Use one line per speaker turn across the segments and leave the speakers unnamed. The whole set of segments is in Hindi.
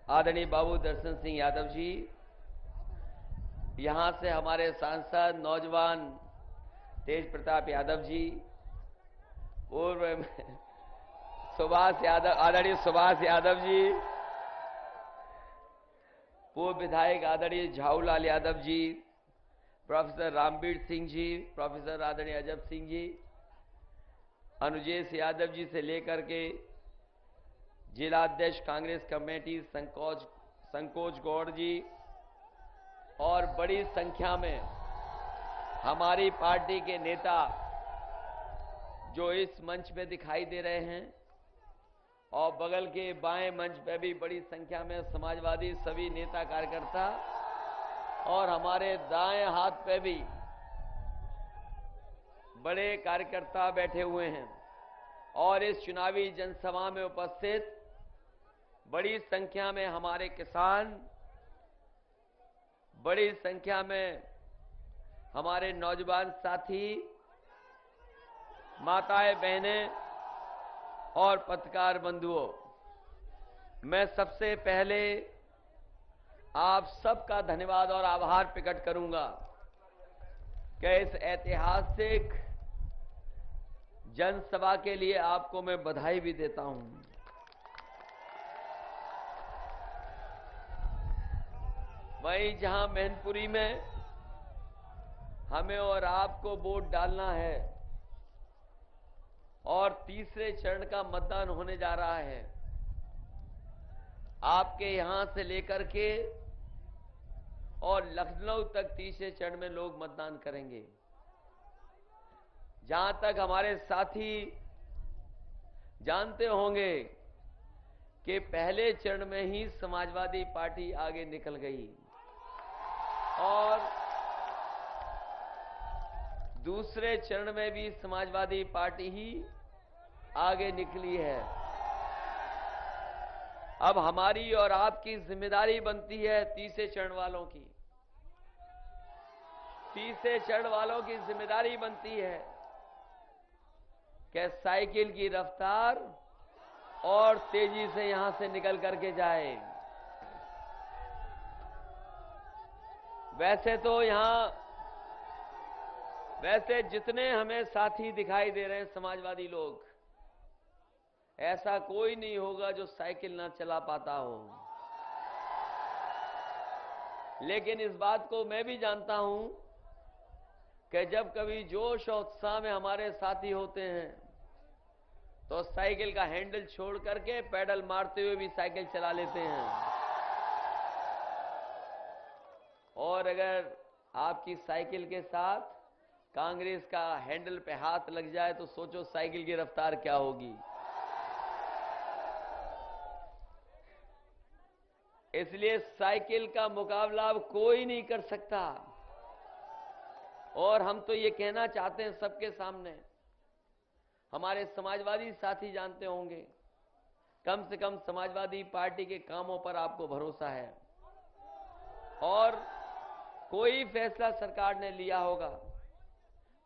आदरणीय बाबू दर्शन सिंह यादव जी, यहां से हमारे सांसद नौजवान तेज प्रताप यादव जी, पूर्व सुभाष यादव, आदरणीय सुभाष यादव जी, पूर्व विधायक आदरणीय झाऊलाल यादव जी, प्रोफेसर रामवीर सिंह जी, प्रोफेसर आदरणीय अजब सिंह जी, अनुजेश यादव जी से लेकर के जिलाध्यक्ष कांग्रेस कमेटी संकोच गौड़ जी और बड़ी संख्या में हमारी पार्टी के नेता जो इस मंच पे दिखाई दे रहे हैं और बगल के बाएं मंच पे भी बड़ी संख्या में समाजवादी सभी नेता कार्यकर्ता और हमारे दाएं हाथ पे भी बड़े कार्यकर्ता बैठे हुए हैं और इस चुनावी जनसभा में उपस्थित बड़ी संख्या में हमारे किसान, बड़ी संख्या में हमारे नौजवान साथी, माताएं, बहनें और पत्रकार बंधुओं, मैं सबसे पहले आप सबका धन्यवाद और आभार प्रकट करूंगा कि इस ऐतिहासिक जनसभा के लिए आपको मैं बधाई भी देता हूं। वहीं जहां मैनपुरी में हमें और आपको वोट डालना है और तीसरे चरण का मतदान होने जा रहा है, आपके यहां से लेकर के और लखनऊ तक तीसरे चरण में लोग मतदान करेंगे। जहां तक हमारे साथी जानते होंगे कि पहले चरण में ही समाजवादी पार्टी आगे निकल गई और दूसरे चरण में भी समाजवादी पार्टी ही आगे निकली है। अब हमारी और आपकी जिम्मेदारी बनती है तीसरे चरण वालों की, तीसरे चरण वालों की जिम्मेदारी बनती है कि साइकिल की रफ्तार और तेजी से यहां से निकल करके जाए। वैसे जितने हमें साथी दिखाई दे रहे हैं समाजवादी लोग, ऐसा कोई नहीं होगा जो साइकिल ना चला पाता हो। लेकिन इस बात को मैं भी जानता हूं कि जब कभी जोश और उत्साह में हमारे साथी होते हैं तो साइकिल का हैंडल छोड़ करके पैडल मारते हुए भी साइकिल चला लेते हैं। और अगर आपकी साइकिल के साथ कांग्रेस का हैंडल पे हाथ लग जाए तो सोचो साइकिल की रफ्तार क्या होगी। इसलिए साइकिल का मुकाबला अब कोई नहीं कर सकता। और हम तो ये कहना चाहते हैं सबके सामने, हमारे समाजवादी साथी जानते होंगे, कम से कम समाजवादी पार्टी के कामों पर आपको भरोसा है और कोई फैसला सरकार ने लिया होगा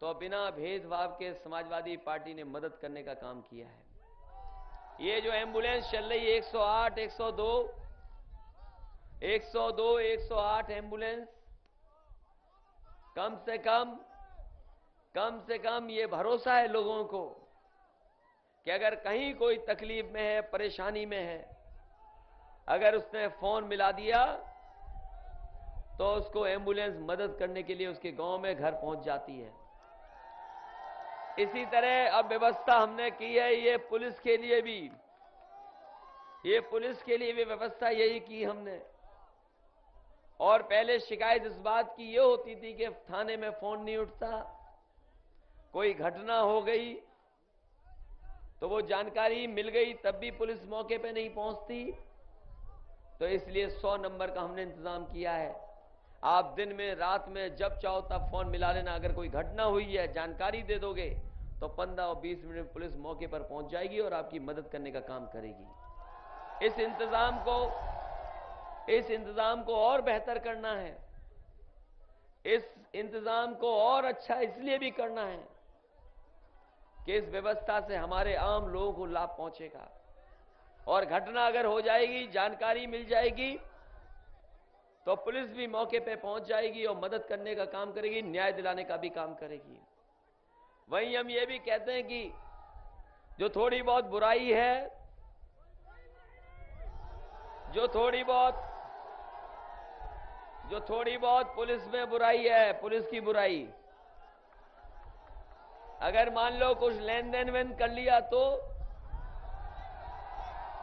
तो बिना भेदभाव के समाजवादी पार्टी ने मदद करने का काम किया है। ये जो एम्बुलेंस चल रही है 108, 108 एम्बुलेंस, कम से कम ये भरोसा है लोगों को कि अगर कहीं कोई तकलीफ में है, परेशानी में है, अगर उसने फोन मिला दिया तो उसको एम्बुलेंस मदद करने के लिए उसके गांव में घर पहुंच जाती है। इसी तरह अब व्यवस्था हमने की है, ये पुलिस के लिए भी व्यवस्था यही की हमने। और पहले शिकायत इस बात की ये होती थी कि थाने में फोन नहीं उठता, कोई घटना हो गई तो वो जानकारी मिल गई तब भी पुलिस मौके पे नहीं पहुंचती, तो इसलिए 100 नंबर का हमने इंतजाम किया है। आप दिन में रात में जब चाहो तब फोन मिला लेना, अगर कोई घटना हुई है जानकारी दे दोगे तो 15 और 20 मिनट में पुलिस मौके पर पहुंच जाएगी और आपकी मदद करने का काम करेगी। इस इंतजाम को और बेहतर करना है, इस इंतजाम को और अच्छा इसलिए भी करना है कि इस व्यवस्था से हमारे आम लोगों को लाभ पहुंचेगा और घटना अगर हो जाएगी, जानकारी मिल जाएगी, तो पुलिस भी मौके पे पहुंच जाएगी और मदद करने का काम करेगी, न्याय दिलाने का भी काम करेगी। वहीं हम ये भी कहते हैं कि जो थोड़ी बहुत बुराई है, जो थोड़ी बहुत पुलिस में बुराई है, पुलिस की बुराई, अगर मान लो कुछ लेन देन कर लिया तो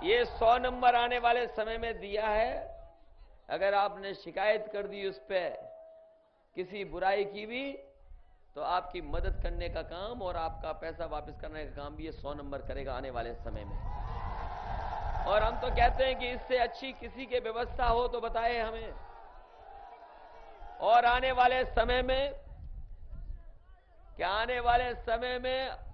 ये 100 नंबर आने वाले समय में दिया है। अगर आपने शिकायत कर दी उस पर किसी बुराई की भी, तो आपकी मदद करने का काम और आपका पैसा वापस करने का काम भी ये 100 नंबर करेगा आने वाले समय में। और हम तो कहते हैं कि इससे अच्छी किसी के व्यवस्था हो तो बताए हमें। और आने वाले समय में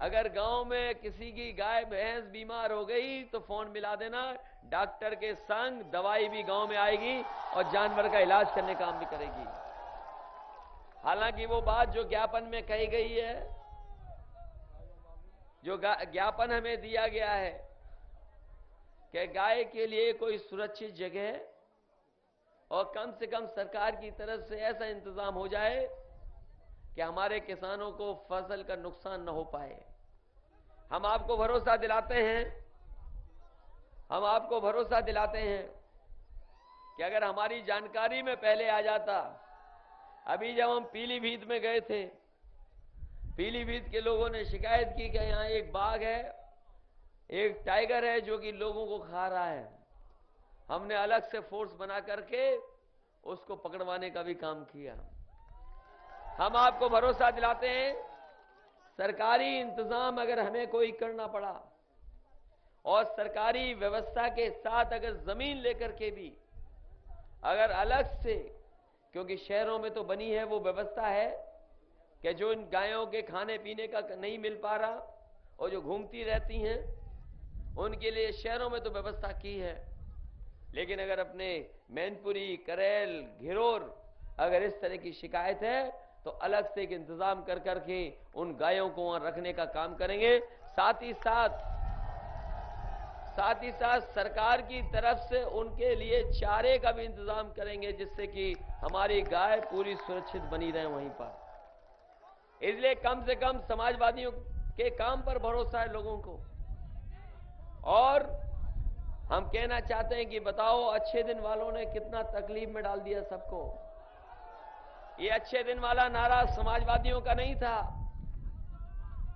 अगर गांव में किसी की गाय भैंस बीमार हो गई तो फोन मिला देना, डॉक्टर के संग दवाई भी गांव में आएगी और जानवर का इलाज करने का काम भी करेगी। हालांकि वो बात जो ज्ञापन में कही गई है, जो ज्ञापन हमें दिया गया है कि गाय के लिए कोई सुरक्षित जगह और कम से कम सरकार की तरफ से ऐसा इंतजाम हो जाए कि हमारे किसानों को फसल का नुकसान न हो पाए। हम आपको भरोसा दिलाते हैं कि अगर हमारी जानकारी में पहले आ जाता। अभी जब हम पीलीभीत में गए थे, पीलीभीत के लोगों ने शिकायत की कि यहां एक बाघ है, एक टाइगर है जो कि लोगों को खा रहा है। हमने अलग से फोर्स बना करके उसको पकड़वाने का भी काम किया। हम आपको भरोसा दिलाते हैं, सरकारी इंतजाम अगर हमें कोई करना पड़ा और सरकारी व्यवस्था के साथ अगर जमीन लेकर के भी अगर अलग से, क्योंकि शहरों में तो बनी है वो व्यवस्था है कि जो इन गायों के खाने पीने का नहीं मिल पा रहा और जो घूमती रहती हैं उनके लिए शहरों में तो व्यवस्था की है। लेकिन अगर अपने मैनपुरी, करेल, घिरोर अगर इस तरह की शिकायत है तो अलग से एक इंतजाम कर करके उन गायों को वहां रखने का काम करेंगे। साथ ही साथ सरकार की तरफ से उनके लिए चारे का भी इंतजाम करेंगे, जिससे कि हमारी गाय पूरी सुरक्षित बनी रहे वहीं पर। इसलिए कम से कम समाजवादियों के काम पर भरोसा है लोगों को। और हम कहना चाहते हैं कि बताओ, अच्छे दिन वालों ने कितना तकलीफ में डाल दिया सबको। ये अच्छे दिन वाला नारा समाजवादियों का नहीं था,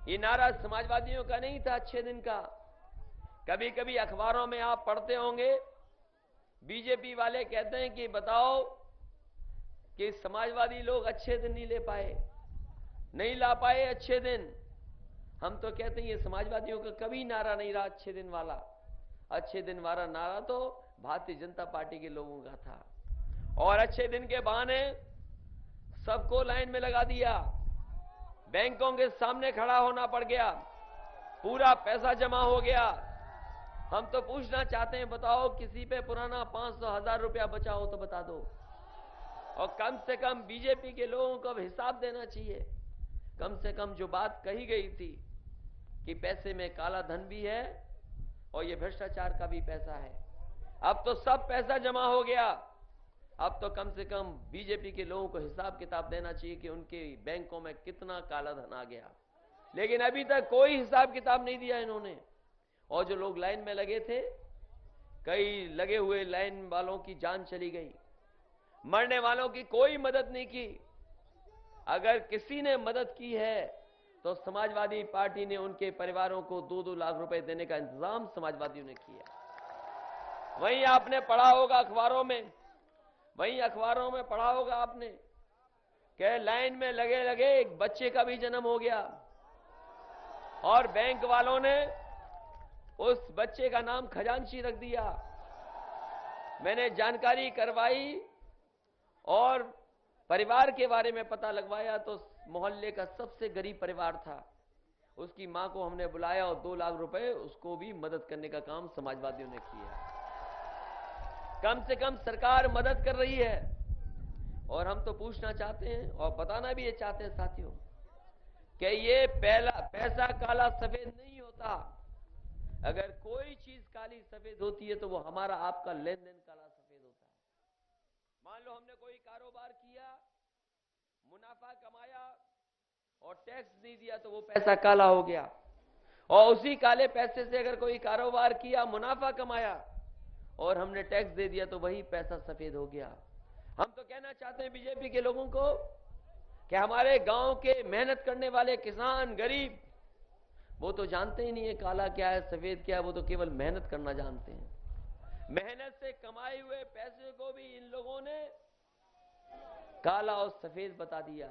ये नारा समाजवादियों का नहीं था अच्छे दिन का। कभी कभी अखबारों में आप पढ़ते होंगे, बीजेपी वाले कहते हैं कि बताओ कि समाजवादी लोग अच्छे दिन नहीं ला पाए अच्छे दिन। हम तो कहते हैं ये समाजवादियों का कभी नारा नहीं रहा अच्छे दिन वाला। अच्छे दिन वाला नारा तो भारतीय जनता पार्टी के लोगों का था। और अच्छे दिन के बहाने सबको लाइन में लगा दिया, बैंकों के सामने खड़ा होना पड़ गया, पूरा पैसा जमा हो गया। हम तो पूछना चाहते हैं, बताओ किसी पे पुराना 500,000 रुपया बचा हो तो बता दो। और कम से कम बीजेपी के लोगों को अब हिसाब देना चाहिए। कम से कम जो बात कही गई थी कि पैसे में काला धन भी है और ये भ्रष्टाचार का भी पैसा है, अब तो सब पैसा जमा हो गया। अब तो कम से कम बीजेपी के लोगों को हिसाब किताब देना चाहिए कि उनके बैंकों में कितना काला धन आ गया। लेकिन अभी तक कोई हिसाब किताब नहीं दिया इन्होंने। और जो लोग लाइन में लगे थे, कई लगे हुए लाइन वालों की जान चली गई, मरने वालों की कोई मदद नहीं की। अगर किसी ने मदद की है तो समाजवादी पार्टी ने उनके परिवारों को 2-2 लाख रुपए देने का इंतजाम समाजवादियों ने किया। वहीं आपने पढ़ा होगा अखबारों में पढ़ा होगा आपने कि लाइन में लगे लगे एक बच्चे का भी जन्म हो गया और बैंक वालों ने उस बच्चे का नाम खजांची रख दिया। मैंने जानकारी करवाई और परिवार के बारे में पता लगवाया तो मोहल्ले का सबसे गरीब परिवार था। उसकी मां को हमने बुलाया और 2 लाख रुपए उसको भी मदद करने का काम समाजवादियों ने किया। कम से कम सरकार मदद कर रही है। और हम तो पूछना चाहते हैं और बताना भी ये चाहते हैं साथियों कि ये पैसा काला सफेद नहीं होता। अगर कोई चीज काली सफेद होती है तो वो हमारा आपका लेन देन काला सफेद होता है। मान लो हमने कोई कारोबार किया, मुनाफा कमाया और टैक्स नहीं दिया तो वो पैसा काला हो गया, और उसी काले पैसे से अगर कोई कारोबार किया, मुनाफा कमाया और हमने टैक्स दे दिया तो वही पैसा सफेद हो गया। हम तो कहना चाहते हैं बीजेपी के लोगों को कि हमारे गांव के मेहनत करने वाले किसान, गरीब, वो तो जानते ही नहीं है काला क्या है सफेद क्या है, वो तो केवल मेहनत करना जानते हैं। मेहनत से कमाए हुए पैसे को भी इन लोगों ने काला और सफेद बता दिया,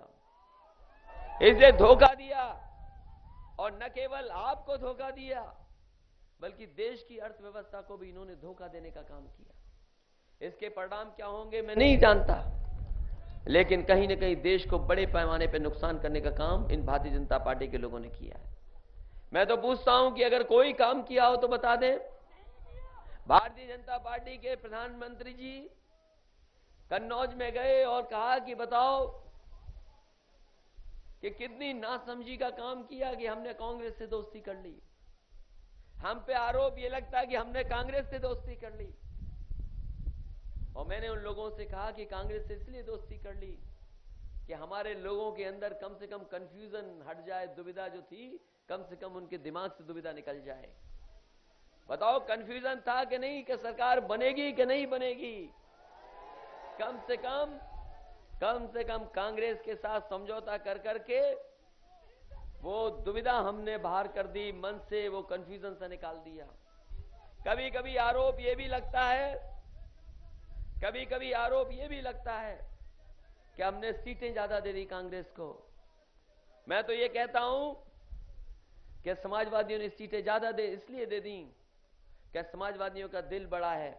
इसे धोखा दिया, और न केवल आपको धोखा दिया बल्कि देश की अर्थव्यवस्था को भी इन्होंने धोखा देने का काम किया। इसके परिणाम क्या होंगे मैं नहीं जानता, लेकिन कहीं न कहीं देश को बड़े पैमाने पर नुकसान करने का काम इन भारतीय जनता पार्टी के लोगों ने किया है। मैं तो पूछता हूं कि अगर कोई काम किया हो तो बता दें। भारतीय जनता पार्टी के प्रधानमंत्री जी कन्नौज में गए और कहा कि बताओ कि कितनी नासमझी का काम किया कि हमने कांग्रेस से दोस्ती कर ली। हम पे आरोप ये लगता है कि हमने कांग्रेस से दोस्ती कर ली, और मैंने उन लोगों से कहा कि कांग्रेस से इसलिए दोस्ती कर ली कि हमारे लोगों के अंदर कम से कम कंफ्यूजन हट जाए, दुविधा जो थी कम से कम उनके दिमाग से दुविधा निकल जाए। बताओ कंफ्यूजन था कि नहीं कि सरकार बनेगी कि नहीं बनेगी? कम से कम कांग्रेस के साथ समझौता कर करके वो दुविधा हमने बाहर कर दी, मन से वो कंफ्यूजन से निकाल दिया। कभी कभी आरोप ये भी लगता है कि हमने सीटें ज्यादा दे दी कांग्रेस को। मैं तो ये कहता हूं कि समाजवादियों ने सीटें ज्यादा इसलिए दे दी कि समाजवादियों का दिल बड़ा है,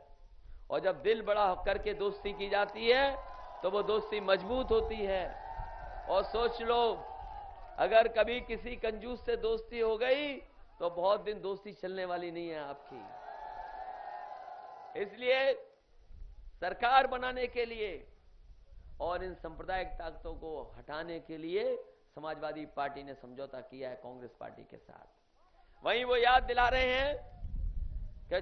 और जब दिल बड़ा करके दोस्ती की जाती है तो वो दोस्ती मजबूत होती है। और सोच लो, अगर कभी किसी कंजूस से दोस्ती हो गई तो बहुत दिन दोस्ती चलने वाली नहीं है आपकी। इसलिए सरकार बनाने के लिए और इन सांप्रदायिक ताकतों को हटाने के लिए समाजवादी पार्टी ने समझौता किया है कांग्रेस पार्टी के साथ। वहीं वो याद दिला रहे हैं कि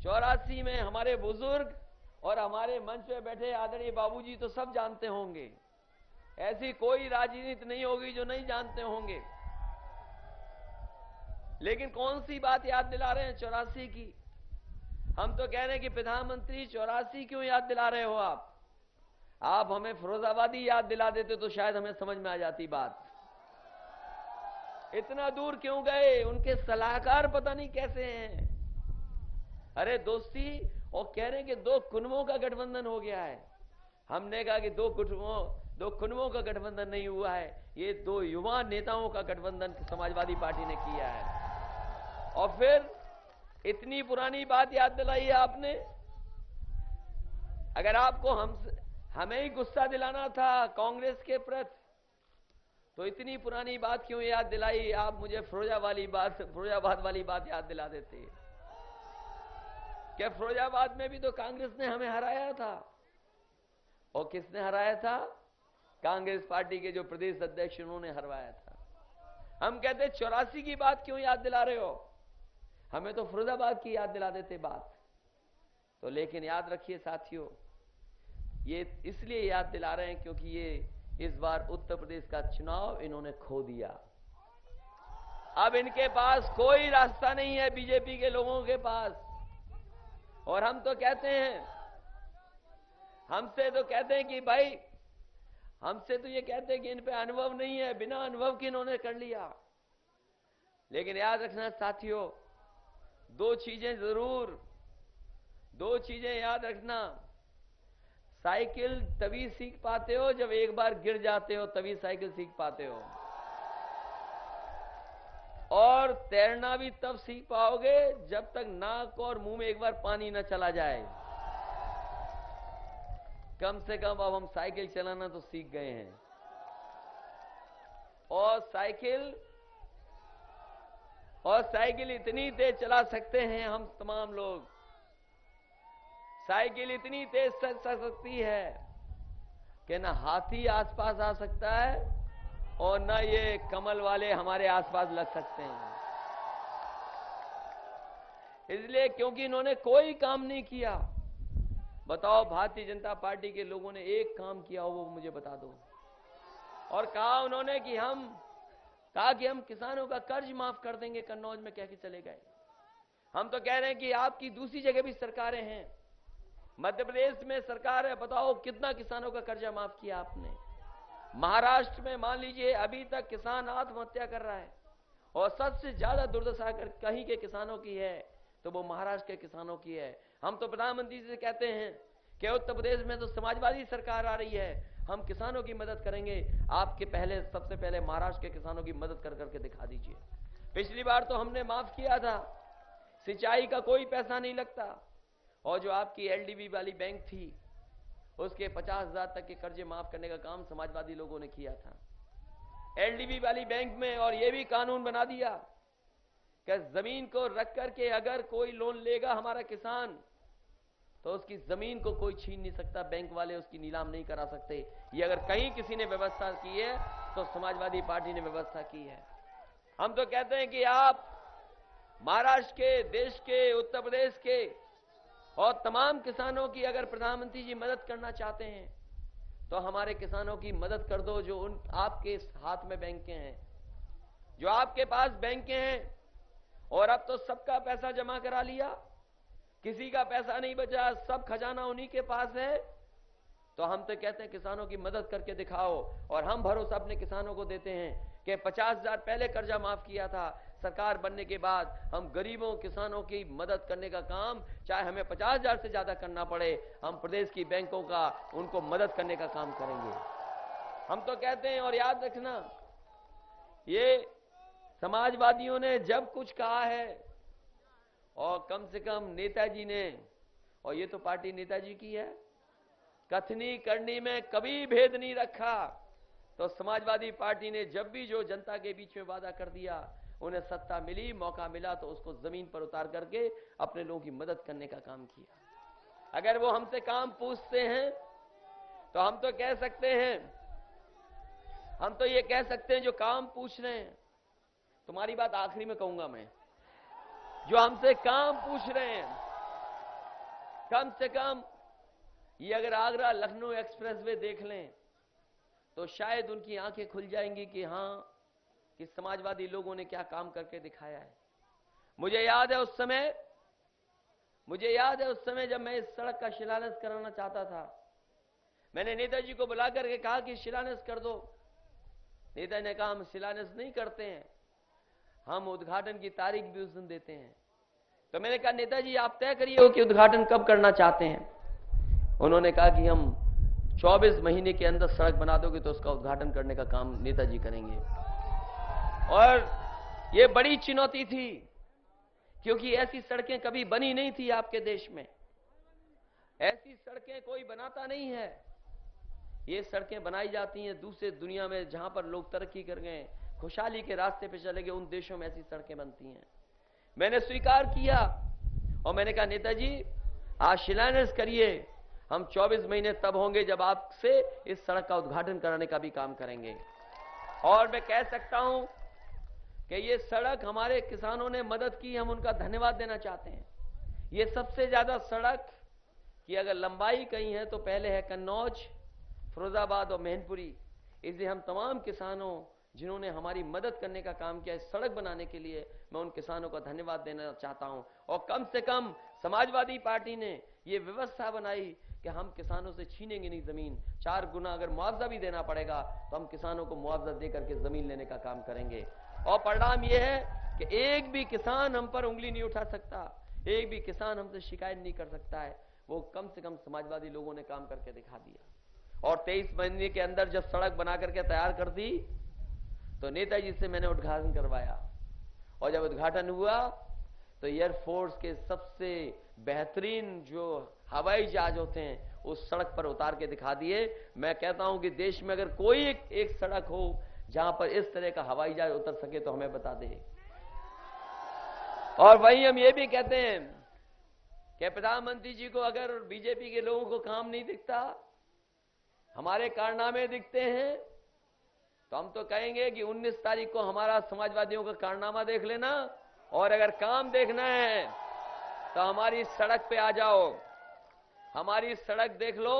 84 में हमारे बुजुर्ग और हमारे मंच पे बैठे आदरणीय बाबूजी तो सब जानते होंगे, ऐसी कोई राजनीति नहीं होगी जो नहीं जानते होंगे। लेकिन कौन सी बात याद दिला रहे हैं 84 की? हम तो कह रहे हैं कि प्रधानमंत्री 84 क्यों याद दिला रहे हो आप हमें फिरोजाबादी याद दिला देते तो शायद हमें समझ में आ जाती बात। इतना दूर क्यों गए? उनके सलाहकार पता नहीं कैसे हैं। अरे दोस्ती, और कह रहे हैं कि दो कुनबों का गठबंधन हो गया है। हमने कहा कि दो कुनबों का गठबंधन नहीं हुआ है, ये दो युवा नेताओं का गठबंधन समाजवादी पार्टी ने किया है। और फिर इतनी पुरानी बात याद दिलाई है आपने। अगर आपको हमें ही गुस्सा दिलाना था कांग्रेस के प्रति तो इतनी पुरानी बात क्यों याद दिलाई? आप मुझे फिरोजाबाद वाली बात याद दिला देते। क्या फिरोजाबाद में भी तो कांग्रेस ने हमें हराया था, और किसने हराया था? कांग्रेस पार्टी के जो प्रदेश अध्यक्ष उन्होंने हरवाया था। हम कहते 84 की बात क्यों याद दिला रहे हो? हमें तो फिरोजाबाद की याद दिला देते बात। तो लेकिन याद रखिए साथियों, ये इसलिए याद दिला रहे हैं क्योंकि ये इस बार उत्तर प्रदेश का चुनाव इन्होंने खो दिया। अब इनके पास कोई रास्ता नहीं है बीजेपी के लोगों के पास। और हम तो कहते हैं, हमसे तो कहते हैं कि भाई, हमसे तो ये कहते हैं कि इन पे अनुभव नहीं है, बिना अनुभव के इन्होंने कर लिया। लेकिन याद रखना साथियों, दो चीजें याद रखना। साइकिल तभी सीख पाते हो जब एक बार गिर जाते हो, तभी साइकिल सीख पाते हो। और तैरना भी तब सीख पाओगे जब तक नाक और मुंह में एक बार पानी न चला जाए। कम से कम अब हम साइकिल चलाना तो सीख गए हैं। और साइकिल इतनी तेज चला सकते हैं हम तमाम लोग, साइकिल इतनी तेज चल सकती है कि ना हाथी आसपास आ सकता है और ना ये कमल वाले हमारे आसपास लग सकते हैं। इसलिए क्योंकि इन्होंने कोई काम नहीं किया। बताओ भारतीय जनता पार्टी के लोगों ने एक काम किया हो वो मुझे बता दो। और कहा उन्होंने कि हम किसानों का कर्ज माफ कर देंगे, कन्नौज में कह के चले गए। हम तो कह रहे हैं कि आपकी दूसरी जगह भी सरकारें हैं, मध्य प्रदेश में सरकार है, बताओ कितना किसानों का कर्जा माफ किया आपने। महाराष्ट्र में मान लीजिए अभी तक किसान आत्महत्या कर रहा है, और सबसे ज्यादा दुर्दशा कहीं के किसानों की है तो वो महाराष्ट्र के किसानों की है। हम तो प्रधानमंत्री से कहते हैं कि उत्तर प्रदेश में तो समाजवादी सरकार आ रही है, हम किसानों की मदद करेंगे, आपके सबसे पहले महाराष्ट्र के किसानों की मदद कर करके दिखा दीजिए। पिछली बार तो हमने माफ किया था, सिंचाई का कोई पैसा नहीं लगता, और जो आपकी एलडीबी वाली बैंक थी उसके 50,000 तक के कर्जे माफ करने का काम समाजवादी लोगों ने किया था एलडीबी वाली बैंक में। और यह भी कानून बना दिया कि जमीन को रख करके अगर कोई लोन लेगा हमारा किसान तो उसकी जमीन को कोई छीन नहीं सकता, बैंक वाले उसकी नीलाम नहीं करा सकते। ये अगर कहीं किसी ने व्यवस्था की है तो समाजवादी पार्टी ने व्यवस्था की है। हम तो कहते हैं कि आप महाराष्ट्र के, देश के, उत्तर प्रदेश के और तमाम किसानों की अगर प्रधानमंत्री जी मदद करना चाहते हैं तो हमारे किसानों की मदद कर दो जो आपके हाथ में बैंकें हैं, जो आपके पास बैंकें हैं। और अब तो सबका पैसा जमा करा लिया, किसी का पैसा नहीं बचा, सब खजाना उन्हीं के पास है। तो हम तो कहते हैं किसानों की मदद करके दिखाओ। और हम भरोसा अपने किसानों को देते हैं कि 50,000 पहले कर्जा माफ किया था, सरकार बनने के बाद हम गरीबों किसानों की मदद करने का काम, चाहे हमें 50,000 से ज्यादा करना पड़े, हम प्रदेश की बैंकों का उनको मदद करने का काम करेंगे। हम तो कहते हैं, और याद रखना, ये समाजवादियों ने जब कुछ कहा है और कम से कम नेताजी ने, और ये तो पार्टी नेताजी की है, कथनी करनी में कभी भेद नहीं रखा। तो समाजवादी पार्टी ने जब भी जो जनता के बीच में वादा कर दिया, उन्हें सत्ता मिली, मौका मिला तो उसको जमीन पर उतार करके अपने लोगों की मदद करने का काम किया। अगर वो हमसे काम पूछते हैं तो हम तो कह सकते हैं, हम तो ये कह सकते हैं जो काम पूछ रहे हैं, तुम्हारी बात आखिरी में कहूंगा मैं, जो हमसे काम पूछ रहे हैं, कम से कम ये अगर आगरा लखनऊ एक्सप्रेसवे देख लें तो शायद उनकी आंखें खुल जाएंगी कि हां, कि समाजवादी लोगों ने क्या काम करके दिखाया है। मुझे याद है उस समय जब मैं इस सड़क का शिलान्यास कराना चाहता था, मैंने नेताजी को बुला करके कहा कि शिलान्यास कर दो। नेता ने कहा हम शिलान्यास नहीं करते हैं, हम उद्घाटन की तारीख भी उस दिन देते हैं। तो मैंने कहा नेताजी आप तय करिए कि उद्घाटन कब करना चाहते हैं। उन्होंने कहा कि हम 24 महीने के अंदर सड़क बना दोगे तो उसका उद्घाटन करने का काम नेताजी करेंगे। और यह बड़ी चुनौती थी क्योंकि ऐसी सड़कें कभी बनी नहीं थी आपके देश में, ऐसी सड़कें कोई बनाता नहीं है। ये सड़कें बनाई जाती हैं दूसरे दुनिया में, जहां पर लोग तरक्की कर गए, खुशहाली के रास्ते पे चले गए, उन देशों में ऐसी सड़कें बनती हैं। मैंने स्वीकार किया और मैंने कहा नेताजी आज शिलान्यास करिए, हम 24 महीने तब होंगे जब आपसे इस सड़क का उद्घाटन कराने का भी काम करेंगे। और मैं कह सकता हूं कि ये सड़क हमारे किसानों ने मदद की, हम उनका धन्यवाद देना चाहते हैं। ये सबसे ज्यादा सड़क की अगर लंबाई कहीं है तो पहले है कन्नौज, फिरोजाबाद और मैनपुरी। इसलिए हम तमाम किसानों जिन्होंने हमारी मदद करने का काम किया इस सड़क बनाने के लिए, मैं उन किसानों का धन्यवाद देना चाहता हूं। और कम से कम समाजवादी पार्टी ने यह व्यवस्था बनाई कि हम किसानों से छीनेंगे नहीं जमीन, 4 गुना अगर मुआवजा भी देना पड़ेगा तो हम किसानों को मुआवजा देकर के जमीन लेने का काम करेंगे। और परिणाम यह है कि एक भी किसान हम पर उंगली नहीं उठा सकता, एक भी किसान हमसे शिकायत नहीं कर सकता है। वो कम से कम समाजवादी लोगों ने काम करके दिखा दिया। और 23 महीने के अंदर जब सड़क बना करके तैयार कर दी तो नेताजी से मैंने उद्घाटन करवाया। और जब उद्घाटन हुआ तो एयरफोर्स के सबसे बेहतरीन जो हवाई जहाज होते हैं उस सड़क पर उतार के दिखा दिए। मैं कहता हूं कि देश में अगर कोई एक सड़क हो जहां पर इस तरह का हवाई जहाज उतर सके तो हमें बता दे। और वहीं हम ये भी कहते हैं कि प्रधानमंत्री जी को अगर बीजेपी के लोगों को काम नहीं दिखता, हमारे कारनामे दिखते हैं, तो हम तो कहेंगे कि 19 तारीख को हमारा समाजवादियों का कारनामा देख लेना। और अगर काम देखना है तो हमारी सड़क पे आ जाओ, हमारी सड़क देख लो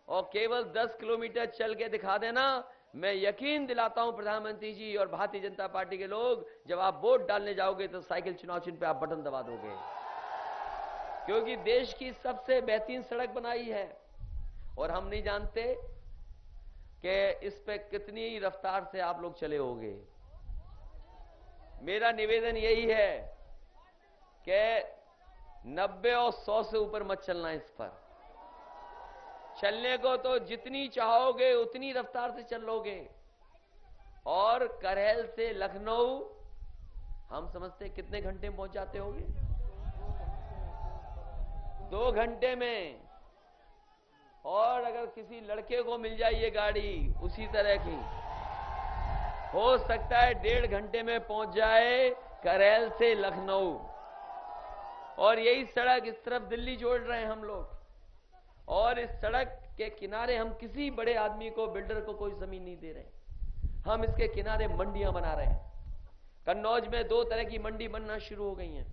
और केवल 10 किलोमीटर चल के दिखा देना। मैं यकीन दिलाता हूं प्रधानमंत्री जी और भारतीय जनता पार्टी के लोग, जब आप वोट डालने जाओगे तो साइकिल चुनाव चिन्ह पे आप बटन दबा दोगे, क्योंकि देश की सबसे बेहतरीन सड़क बनाई है। और हम नहीं जानते कि इस पे कितनी रफ्तार से आप लोग चले होंगे। मेरा निवेदन यही है कि 90 और 100 से ऊपर मत चलना। इस पर चलने को तो जितनी चाहोगे उतनी रफ्तार से चलोगे। और करेल से लखनऊ हम समझते कितने घंटे में पहुंच जाते होंगे? 2 घंटे में। और अगर किसी लड़के को मिल जाए ये गाड़ी उसी तरह की, हो सकता है 1.5 घंटे में पहुंच जाए करेल से लखनऊ। और यही सड़क इस तरफ दिल्ली जोड़ रहे हैं हम लोग। और इस सड़क के किनारे हम किसी बड़े आदमी को, बिल्डर को कोई जमीन नहीं दे रहे, हम इसके किनारे मंडियां बना रहे हैं। कन्नौज में 2 तरह की मंडी बनना शुरू हो गई हैं,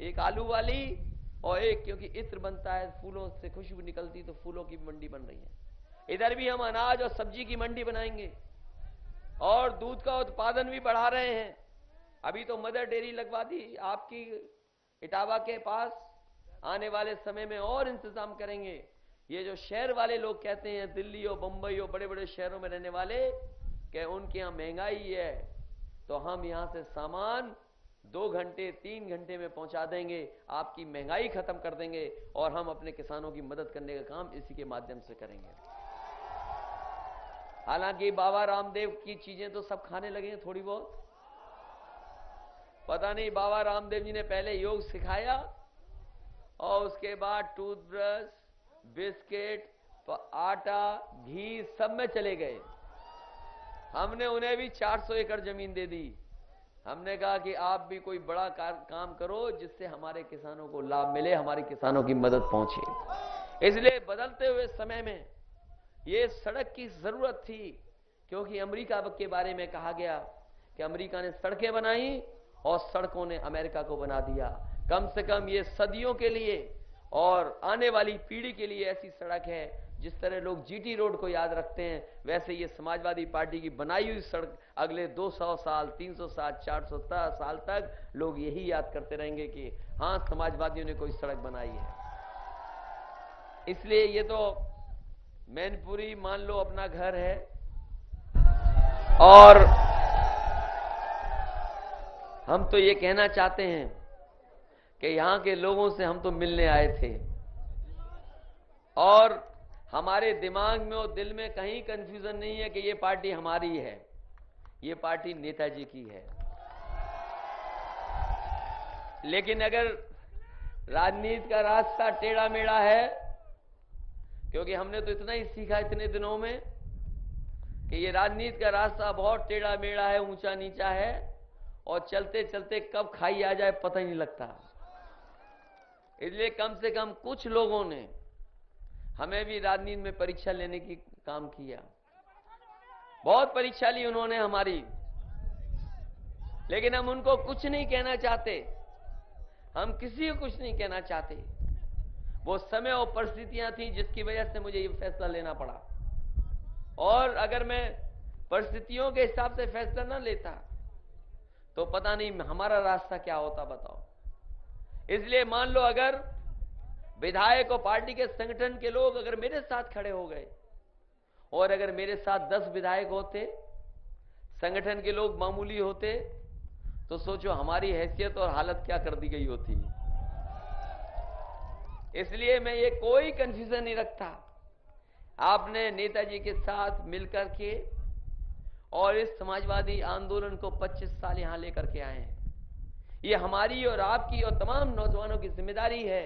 एक आलू वाली और एक, क्योंकि इत्र बनता है, फूलों से खुशबू निकलती, तो फूलों की मंडी बन रही है। इधर भी हम अनाज और सब्जी की मंडी बनाएंगे और दूध का उत्पादन भी बढ़ा रहे हैं। अभी तो मदर डेयरी लगवा दी आपकी इटावा के पास, आने वाले समय में और इंतजाम करेंगे। ये जो शहर वाले लोग कहते हैं, दिल्ली और बंबई और बड़े बड़े शहरों में रहने वाले, कि उनके यहां महंगाई है, तो हम यहां से सामान 2 घंटे 3 घंटे में पहुंचा देंगे, आपकी महंगाई खत्म कर देंगे और हम अपने किसानों की मदद करने का काम इसी के माध्यम से करेंगे। हालांकि बाबा रामदेव की चीजें तो सब खाने लगे हैं थोड़ी बहुत। पता नहीं बाबा रामदेव जी ने पहले योग सिखाया और उसके बाद टूथब्रश, बिस्किट, आटा, घी सब में चले गए। हमने उन्हें भी 400 एकड़ जमीन दे दी। हमने कहा कि आप भी कोई बड़ा काम करो जिससे हमारे किसानों को लाभ मिले, हमारे किसानों की मदद पहुंचे। इसलिए बदलते हुए समय में ये सड़क की जरूरत थी, क्योंकि अमेरिका के बारे में कहा गया कि अमेरिका ने सड़कें बनाई और सड़कों ने अमेरिका को बना दिया। कम से कम ये सदियों के लिए और आने वाली पीढ़ी के लिए ऐसी सड़क है, जिस तरह लोग जीटी रोड को याद रखते हैं, वैसे ये समाजवादी पार्टी की बनाई हुई सड़क अगले 200 साल, 300 साल, 400 साल तक लोग यही याद करते रहेंगे कि हां, समाजवादियों ने कोई सड़क बनाई है। इसलिए ये तो मैनपुरी मान लो अपना घर है और हम तो ये कहना चाहते हैं कि यहां के लोगों से हम तो मिलने आए थे और हमारे दिमाग में और दिल में कहीं कंफ्यूजन नहीं है कि ये पार्टी हमारी है, ये पार्टी नेताजी की है। लेकिन अगर राजनीति का रास्ता टेढ़ा मेढ़ा है, क्योंकि हमने तो इतना ही सीखा इतने दिनों में कि ये राजनीति का रास्ता बहुत टेढ़ा मेढ़ा है, ऊंचा नीचा है और चलते चलते कब खाई आ जाए पता ही नहीं लगता। इसलिए कम से कम कुछ लोगों ने हमें भी राजनीति में परीक्षा लेने की काम किया, बहुत परीक्षा ली उन्होंने हमारी, लेकिन हम उनको कुछ नहीं कहना चाहते, हम किसी को कुछ नहीं कहना चाहते। वो समय और परिस्थितियां थी जिसकी वजह से मुझे ये फैसला लेना पड़ा। और अगर मैं परिस्थितियों के हिसाब से फैसला ना लेता तो पता नहीं हमारा रास्ता क्या होता, बताओ। इसलिए मान लो अगर विधायक और पार्टी के संगठन के लोग अगर मेरे साथ खड़े हो गए और अगर मेरे साथ 10 विधायक होते, संगठन के लोग मामूली होते, तो सोचो हमारी हैसियत और हालत क्या कर दी गई होती। इसलिए मैं ये कोई कंफ्यूजन नहीं रखता। आपने नेताजी के साथ मिलकर के और इस समाजवादी आंदोलन को 25 साल यहां लेकर के आए हैं। ये हमारी और आपकी और तमाम नौजवानों की जिम्मेदारी है,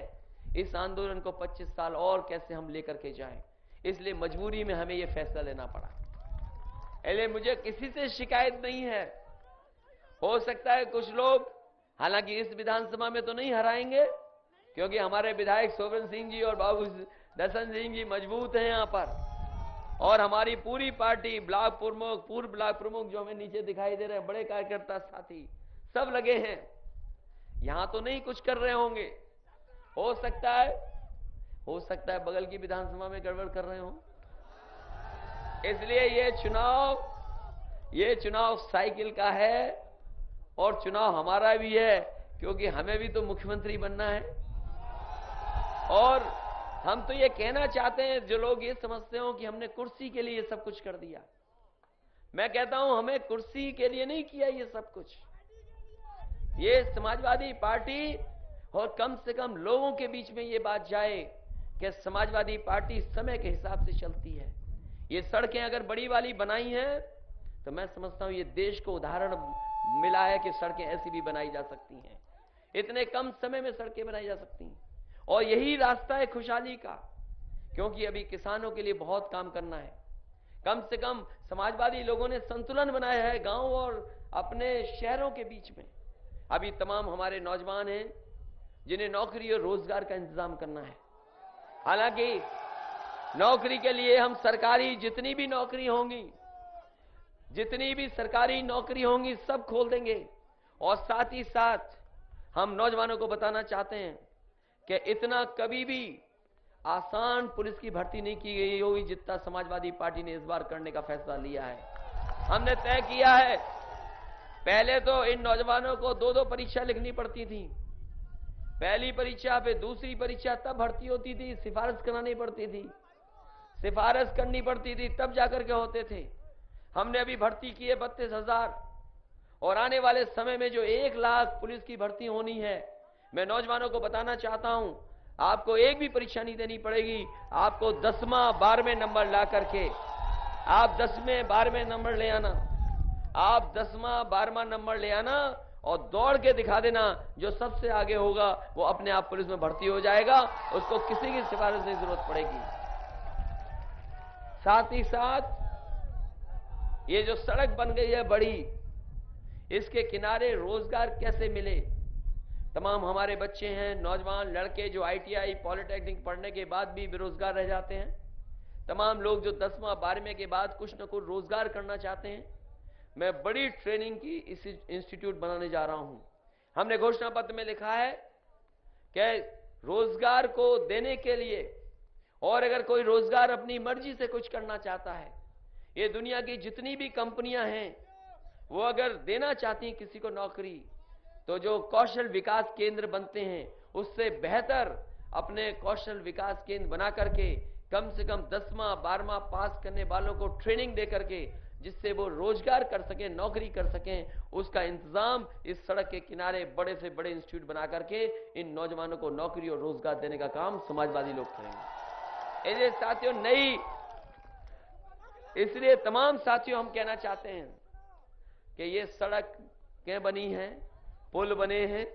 इस आंदोलन को 25 साल और कैसे हम लेकर के जाएं। इसलिए मजबूरी में हमें यह फैसला लेना पड़ा। इसलिए मुझे किसी से शिकायत नहीं है। हो सकता है कुछ लोग, हालांकि इस विधानसभा में तो नहीं हराएंगे, क्योंकि हमारे विधायक सोबन सिंह जी और बाबू दर्शन सिंह जी मजबूत हैं यहां पर, और हमारी पूरी पार्टी, ब्लॉक प्रमुख, पूर्व ब्लॉक प्रमुख जो हमें नीचे दिखाई दे रहे हैं, बड़े कार्यकर्ता साथी सब लगे हैं। यहां तो नहीं कुछ कर रहे होंगे, हो सकता है बगल की विधानसभा में गड़बड़ कर रहे हो। इसलिए ये चुनाव साइकिल का है और चुनाव हमारा भी है, क्योंकि हमें भी तो मुख्यमंत्री बनना है। और हम तो ये कहना चाहते हैं, जो लोग ये समझते हो कि हमने कुर्सी के लिए ये सब कुछ कर दिया, मैं कहता हूं हमें कुर्सी के लिए नहीं किया ये सब कुछ। ये समाजवादी पार्टी, और कम से कम लोगों के बीच में ये बात जाए कि समाजवादी पार्टी समय के हिसाब से चलती है। ये सड़कें अगर बड़ी वाली बनाई हैं तो मैं समझता हूं ये देश को उदाहरण मिला है कि सड़कें ऐसी भी बनाई जा सकती हैं, इतने कम समय में सड़कें बनाई जा सकती हैं। और यही रास्ता है खुशहाली का, क्योंकि अभी किसानों के लिए बहुत काम करना है। कम से कम समाजवादी लोगों ने संतुलन बनाया है गांव और अपने शहरों के बीच में। अभी तमाम हमारे नौजवान हैं जिन्हें नौकरी और रोजगार का इंतजाम करना है। हालांकि नौकरी के लिए हम सरकारी जितनी भी सरकारी नौकरी होंगी सब खोल देंगे। और साथ ही साथ हम नौजवानों को बताना चाहते हैं कि इतना कभी भी आसान पुलिस की भर्ती नहीं की गई होगी जितना समाजवादी पार्टी ने इस बार करने का फैसला लिया है। हमने तय किया है, पहले तो इन नौजवानों को 2-2 परीक्षा लिखनी पड़ती थी। पहली परीक्षा पे दूसरी परीक्षा तब भर्ती होती थी, सिफारिश करनी पड़ती थी तब जाकर के होते थे। हमने अभी भर्ती की है 32,000, और आने वाले समय में जो 1 लाख पुलिस की भर्ती होनी है, मैं नौजवानों को बताना चाहता हूं, आपको एक भी परीक्षा नहीं देनी पड़ेगी। आपको 10वां 12वें नंबर ला करके आप 10वें 12वें नंबर ले आना, आप 10वां 12वां नंबर ले आना और दौड़ के दिखा देना। जो सबसे आगे होगा वो अपने आप पुलिस में भर्ती हो जाएगा, उसको किसी की सिफारिश की जरूरत पड़ेगी। साथ ही साथ ये जो सड़क बन गई है बड़ी, इसके किनारे रोजगार कैसे मिले। तमाम हमारे बच्चे हैं, नौजवान लड़के जो ITI पॉलिटेक्निक पढ़ने के बाद भी बेरोजगार रह जाते हैं। तमाम लोग जो 10वां 12वें के बाद कुछ न कुछ रोजगार करना चाहते हैं। मैं बड़ी ट्रेनिंग की इंस्टीट्यूट बनाने जा रहा हूं। हमने घोषणा पत्र में लिखा है कि रोजगार को देने के लिए, और अगर कोई रोजगार अपनी मर्जी से कुछ करना चाहता है, ये दुनिया की जितनी भी कंपनियां हैं वो अगर देना चाहती हैं किसी को नौकरी, तो जो कौशल विकास केंद्र बनते हैं उससे बेहतर अपने कौशल विकास केंद्र बना करके कम से कम 10वां 12वां पास करने वालों को ट्रेनिंग दे करके, जिससे वो रोजगार कर सकें, नौकरी कर सकें, उसका इंतजाम इस सड़क के किनारे बड़े से बड़े इंस्टीट्यूट बना करके इन नौजवानों को नौकरी और रोजगार देने का काम समाजवादी लोग करेंगे। इसलिए साथियों, इसलिए तमाम साथियों हम कहना चाहते हैं कि ये सड़कें बनी हैं, पुल बने हैं,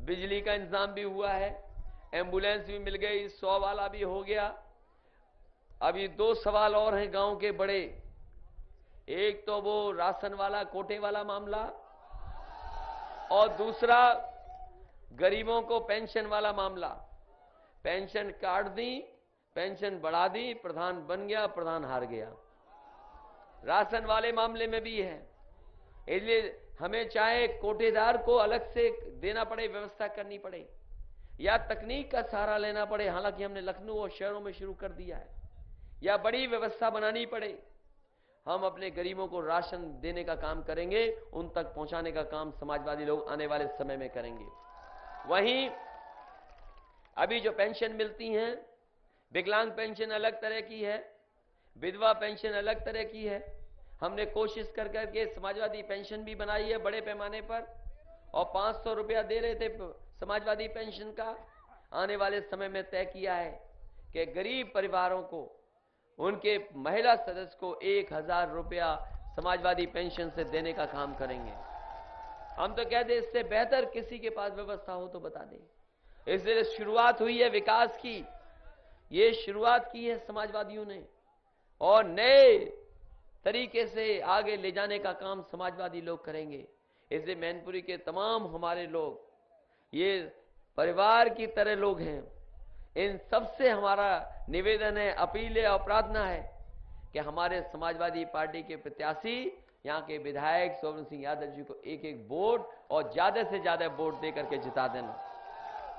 बिजली का इंतजाम भी हुआ है, एम्बुलेंस भी मिल गई, 100 वाला भी हो गया। अभी 2 सवाल और हैं गांव के बड़े, एक तो वो राशन वाला कोटे वाला मामला, और दूसरा गरीबों को पेंशन वाला मामला। पेंशन काट दी, पेंशन बढ़ा दी, प्रधान बन गया, प्रधान हार गया। राशन वाले मामले में भी है। इसलिए हमें चाहे कोटेदार को अलग से देना पड़े, व्यवस्था करनी पड़े, या तकनीक का सहारा लेना पड़े, हालांकि हमने लखनऊ और शहरों में शुरू कर दिया है, या बड़ी व्यवस्था बनानी पड़े, हम अपने गरीबों को राशन देने का काम करेंगे, उन तक पहुंचाने का काम समाजवादी लोग आने वाले समय में करेंगे। वहीं अभी जो पेंशन मिलती हैं, विकलांग पेंशन अलग तरह की है, विधवा पेंशन अलग तरह की है। हमने कोशिश कर करके समाजवादी पेंशन भी बनाई है बड़े पैमाने पर, और 500 रुपया दे रहे थे समाजवादी पेंशन का। आने वाले समय में तय किया है कि गरीब परिवारों को, उनके महिला सदस्य को 1000 रुपया समाजवादी पेंशन से देने का काम करेंगे। हम तो कहते इससे बेहतर किसी के पास व्यवस्था हो तो बता दें। इसलिए शुरुआत हुई है विकास की, ये शुरुआत की है समाजवादियों ने, और नए तरीके से आगे ले जाने का काम समाजवादी लोग करेंगे। इसलिए मैनपुरी के तमाम हमारे लोग ये परिवार की तरह लोग हैं। इन सबसे हमारा निवेदन है, अपील है और प्रार्थना है कि हमारे समाजवादी पार्टी के प्रत्याशी, यहाँ के विधायक सोमन सिंह यादव जी को एक एक वोट और ज्यादा से ज्यादा वोट दे करके जिता देना।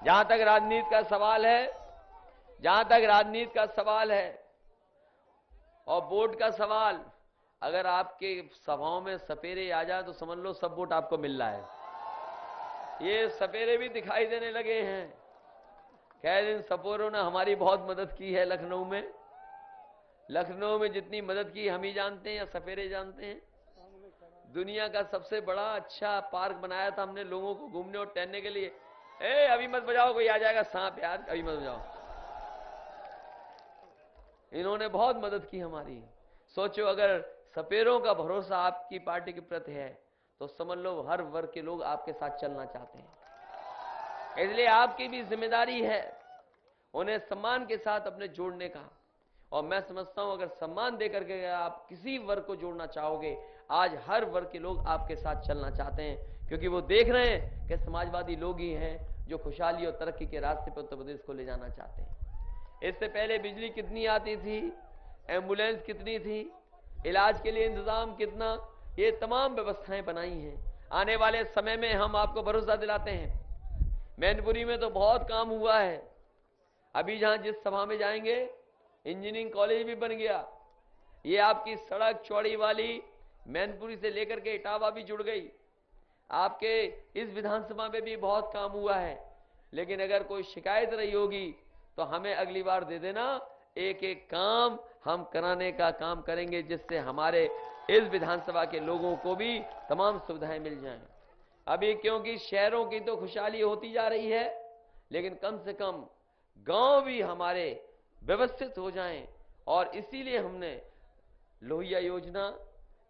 जहां तक राजनीति का सवाल है, जहां तक राजनीति का सवाल है और वोट का सवाल, अगर आपके सभाओं में सपेरे आ जाए तो समझ लो सब वोट आपको मिल रहा है। ये सपेरे भी दिखाई देने लगे हैं। खैर, इन सपेरों ने हमारी बहुत मदद की है लखनऊ में। लखनऊ में जितनी मदद की हम ही जानते हैं या सपेरे जानते हैं। दुनिया का सबसे बड़ा अच्छा पार्क बनाया था हमने लोगों को घूमने और टहलने के लिए। अभी मत बजाओ, कोई आ जाएगा सांप यार, अभी मत बजाओ। इन्होंने बहुत मदद की हमारी। सोचो, अगर सपेरों का भरोसा आपकी पार्टी के प्रति है तो समझ लो हर वर्ग के लोग आपके साथ चलना चाहते हैं। इसलिए आपकी भी जिम्मेदारी है उन्हें सम्मान के साथ अपने जोड़ने का। और मैं समझता हूं अगर सम्मान देकर के आप किसी वर्ग को जोड़ना चाहोगे, आज हर वर्ग के लोग आपके साथ चलना चाहते हैं, क्योंकि वो देख रहे हैं कि समाजवादी लोग ही हैं जो खुशहाली और तरक्की के रास्ते पर उत्तर प्रदेश को ले जाना चाहते हैं। इससे पहले बिजली कितनी आती थी, एम्बुलेंस कितनी थी, इलाज के लिए इंतजाम कितना, ये तमाम व्यवस्थाएं बनाई हैं। आने वाले समय में हम आपको भरोसा दिलाते हैं, मैनपुरी में तो बहुत काम हुआ है। अभी जहां जिस सभा में जाएंगे इंजीनियरिंग कॉलेज भी बन गया। ये आपकी सड़क चौड़ी वाली मैनपुरी से लेकर के इटावा भी जुड़ गई। आपके इस विधानसभा में भी बहुत काम हुआ है। लेकिन अगर कोई शिकायत रही होगी तो हमें अगली बार दे देना, एक एक काम हम कराने का काम करेंगे, जिससे हमारे इस विधानसभा के लोगों को भी तमाम सुविधाएं मिल जाएं। अभी क्योंकि शहरों की तो खुशहाली होती जा रही है, लेकिन कम से कम गांव भी हमारे व्यवस्थित हो जाएं। और इसीलिए हमने लोहिया योजना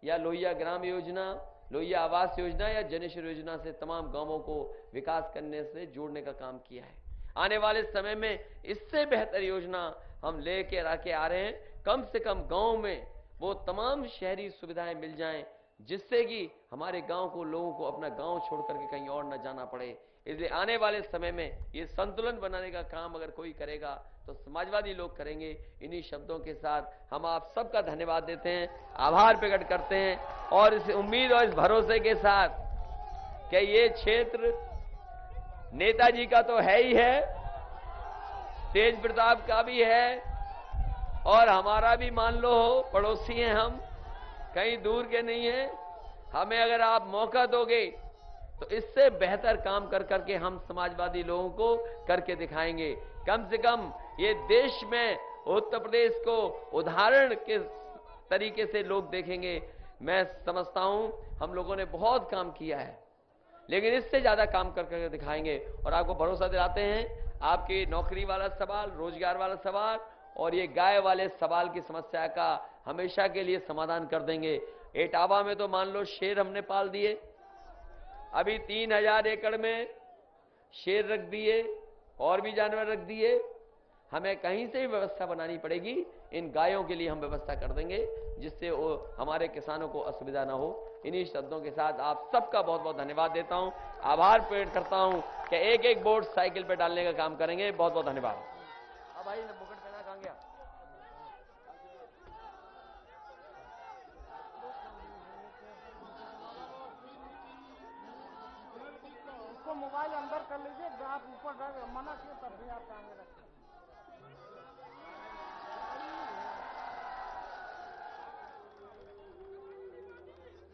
या लोहिया ग्राम योजना, लोहिया आवास योजना या जनेश्वर योजना से तमाम गांवों को विकास करने से जोड़ने का काम किया है। आने वाले समय में इससे बेहतर योजना हम लेके आके आ रहे हैं। कम से कम गांव में वो तमाम शहरी सुविधाएं मिल जाएं, जिससे कि हमारे गांव को लोगों को अपना गांव छोड़ करके कहीं और न जाना पड़े। इसलिए आने वाले समय में ये संतुलन बनाने का काम अगर कोई करेगा तो समाजवादी लोग करेंगे। इन्हीं शब्दों के साथ हम आप सबका धन्यवाद देते हैं, आभार प्रकट करते हैं और इस उम्मीद और इस भरोसे के साथ कि ये क्षेत्र नेताजी का तो है ही है, तेज प्रताप का भी है और हमारा भी मान लो पड़ोसी हैं, हम कहीं दूर के नहीं हैं। हमें अगर आप मौका दोगे तो इससे बेहतर काम कर करके हम समाजवादी लोगों को करके दिखाएंगे। कम से कम ये देश में उत्तर प्रदेश को उदाहरण के तरीके से लोग देखेंगे। मैं समझता हूं हम लोगों ने बहुत काम किया है, लेकिन इससे ज्यादा काम करके दिखाएंगे। और आपको भरोसा दिलाते हैं, आपकी नौकरी वाला सवाल, रोजगार वाला सवाल और ये गाय वाले सवाल की समस्या का हमेशा के लिए समाधान कर देंगे। इटावा में तो मान लो शेर हमने पाल दिए, अभी 3000 एकड़ में शेर रख दिए और भी जानवर रख दिए। हमें कहीं से भी व्यवस्था बनानी पड़ेगी, इन गायों के लिए हम व्यवस्था कर देंगे, जिससे हमारे किसानों को असुविधा ना हो। इन्हीं शब्दों के साथ आप सबका बहुत बहुत धन्यवाद देता हूं, आभार प्रकट करता हूं कि एक एक वोट साइकिल पे डालने का काम करेंगे। बहुत बहुत धन्यवाद। अब भाई मुकुट पहना कहां गया?
मोबाइल अंदर कर लीजिए, आप ऊपर मना किए तब भी आप टांगे रखें।